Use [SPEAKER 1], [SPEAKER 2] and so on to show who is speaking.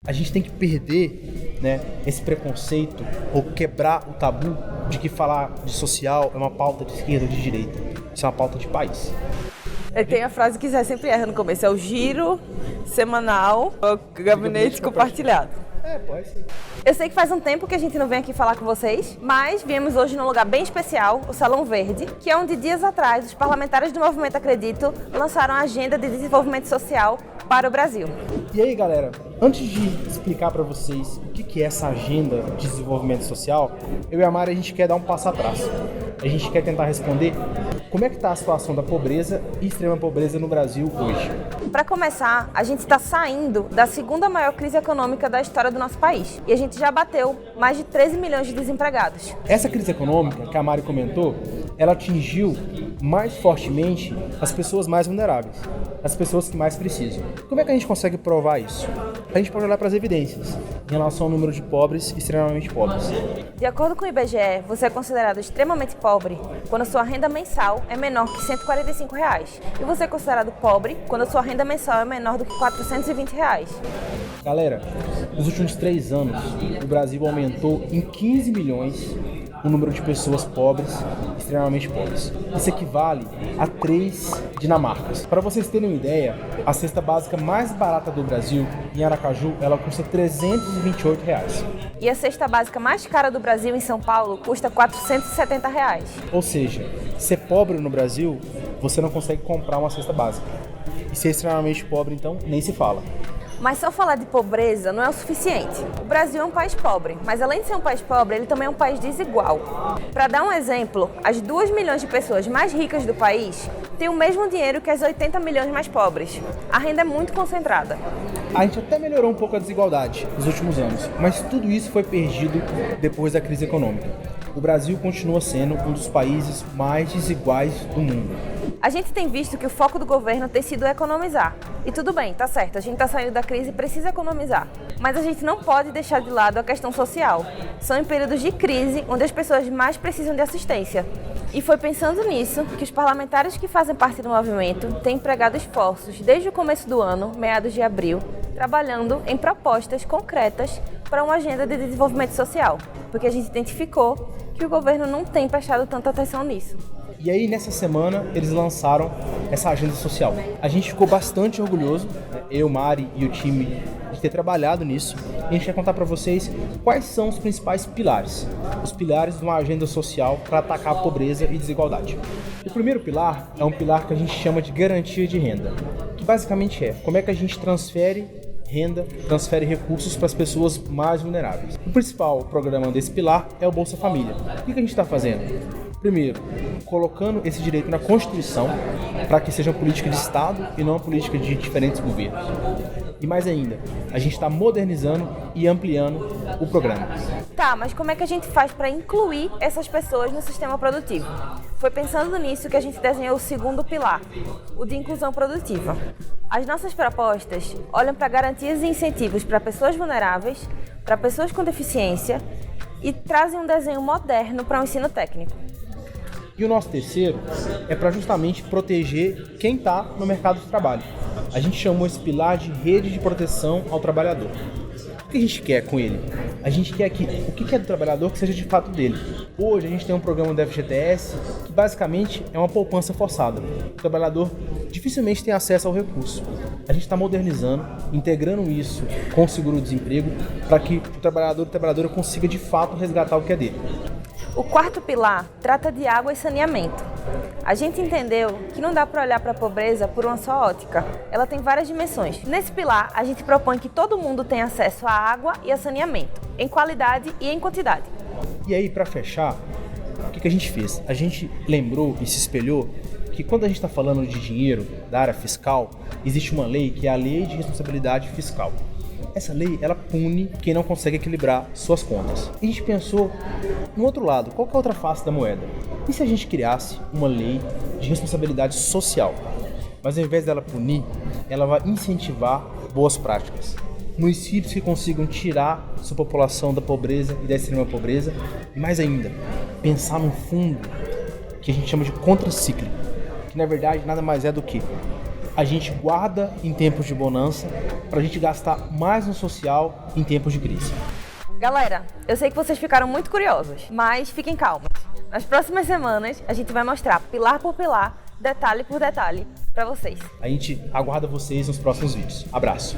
[SPEAKER 1] A gente tem que perder, né, esse preconceito ou quebrar o tabu de que falar de social é uma pauta de esquerda ou de direita. Isso é uma pauta de país.
[SPEAKER 2] Tem a frase que Zé sempre erra no começo, é o giro semanal, o gabinete compartilhado.
[SPEAKER 1] Pode ser.
[SPEAKER 2] Eu sei que faz um tempo que a gente não vem aqui falar com vocês, mas viemos hoje num lugar bem especial, o Salão Verde, que é onde dias atrás os parlamentares do Movimento Acredito lançaram a Agenda de Desenvolvimento Social para o Brasil.
[SPEAKER 1] E aí, galera, antes de explicar para vocês o que é essa Agenda de Desenvolvimento Social, eu e a Mari, a gente quer dar um passo atrás. A gente quer tentar responder como é que está a situação da pobreza e extrema pobreza no Brasil hoje.
[SPEAKER 2] Para começar, a gente está saindo da segunda maior crise econômica da história do nosso país. E a gente já bateu mais de 13 milhões de desempregados.
[SPEAKER 1] Essa crise econômica que a Mari comentou, ela atingiu mais fortemente as pessoas mais vulneráveis, as pessoas que mais precisam. Como é que a gente consegue provar isso? A gente pode olhar para as evidências em relação ao número de pobres e extremamente pobres.
[SPEAKER 2] De acordo com o IBGE, você é considerado extremamente pobre quando a sua renda mensal é menor que R$ 145. E você é considerado pobre quando a sua renda mensal é menor do que R$ 420.
[SPEAKER 1] Galera, nos últimos 3 anos, o Brasil aumentou em 15 milhões o número de pessoas pobres, extremamente pobres. Isso equivale a 3 Dinamarcas. Para vocês terem uma ideia, a cesta básica mais barata do Brasil, em Aracaju, ela custa R$ 328.
[SPEAKER 2] E a cesta básica mais cara do Brasil, em São Paulo, custa R$ 470.
[SPEAKER 1] Ou seja, ser pobre no Brasil, você não consegue comprar uma cesta básica. E ser extremamente pobre, então, nem se fala.
[SPEAKER 2] Mas só falar de pobreza não é o suficiente. O Brasil é um país pobre, mas além de ser um país pobre, ele também é um país desigual. Para dar um exemplo, as 2 milhões de pessoas mais ricas do país têm o mesmo dinheiro que as 80 milhões mais pobres. A renda é muito concentrada.
[SPEAKER 1] A gente até melhorou um pouco a desigualdade nos últimos anos, mas tudo isso foi perdido depois da crise econômica. O Brasil continua sendo um dos países mais desiguais do mundo.
[SPEAKER 2] A gente tem visto que o foco do governo tem sido economizar. E tudo bem, tá certo, a gente tá saindo da crise e precisa economizar. Mas a gente não pode deixar de lado a questão social. São em períodos de crise onde as pessoas mais precisam de assistência. E foi pensando nisso que os parlamentares que fazem parte do movimento têm empregado esforços desde o começo do ano, meados de abril, trabalhando em propostas concretas para uma agenda de desenvolvimento social, porque a gente identificou que o governo não tem prestado tanta atenção nisso.
[SPEAKER 1] E aí, nessa semana, eles lançaram essa agenda social. A gente ficou bastante orgulhoso, eu, Mari e o time, de ter trabalhado nisso. E a gente quer contar para vocês quais são os principais pilares. Os pilares de uma agenda social para atacar a pobreza e desigualdade. O primeiro pilar é um pilar que a gente chama de garantia de renda, que basicamente é como é que a gente transfere renda, transfere recursos para as pessoas mais vulneráveis. O principal programa desse pilar é o Bolsa Família. O que a gente está fazendo? Primeiro, colocando esse direito na Constituição para que seja uma política de Estado e não uma política de diferentes governos. E mais ainda, a gente está modernizando e ampliando o programa.
[SPEAKER 2] Tá, mas como é que a gente faz para incluir essas pessoas no sistema produtivo? Foi pensando nisso que a gente desenhou o segundo pilar, o de inclusão produtiva. As nossas propostas olham para garantias e incentivos para pessoas vulneráveis, para pessoas com deficiência e trazem um desenho moderno para o ensino técnico.
[SPEAKER 1] E o nosso terceiro é para justamente proteger quem está no mercado de trabalho. A gente chamou esse pilar de rede de proteção ao trabalhador. O que a gente quer com ele? A gente quer que o que é do trabalhador que seja de fato dele. Hoje a gente tem um programa do FGTS que basicamente é uma poupança forçada. O trabalhador dificilmente tem acesso ao recurso. A gente está modernizando, integrando isso com o seguro-desemprego para que o trabalhador e a trabalhadora consiga de fato resgatar o que é dele.
[SPEAKER 2] O quarto pilar trata de água e saneamento. A gente entendeu que não dá para olhar para a pobreza por uma só ótica. Ela tem várias dimensões. Nesse pilar, a gente propõe que todo mundo tenha acesso à água e a saneamento, em qualidade e em quantidade.
[SPEAKER 1] E aí, para fechar, o que a gente fez? A gente lembrou e se espelhou que quando a gente está falando de dinheiro da área fiscal, existe uma lei que é a Lei de Responsabilidade Fiscal. Essa lei, ela pune quem não consegue equilibrar suas contas. E a gente pensou no outro lado, qual que é a outra face da moeda? E se a gente criasse uma lei de responsabilidade social? Mas ao invés dela punir, ela vai incentivar boas práticas. Municípios que consigam tirar sua população da pobreza e da extrema pobreza. E mais ainda, pensar num fundo que a gente chama de contracíclico, que na verdade nada mais é do que a gente guarda em tempos de bonança para a gente gastar mais no social em tempos de crise.
[SPEAKER 2] Galera, eu sei que vocês ficaram muito curiosos, mas fiquem calmos. Nas próximas semanas, a gente vai mostrar pilar por pilar, detalhe por detalhe, para vocês.
[SPEAKER 1] A gente aguarda vocês nos próximos vídeos. Abraço!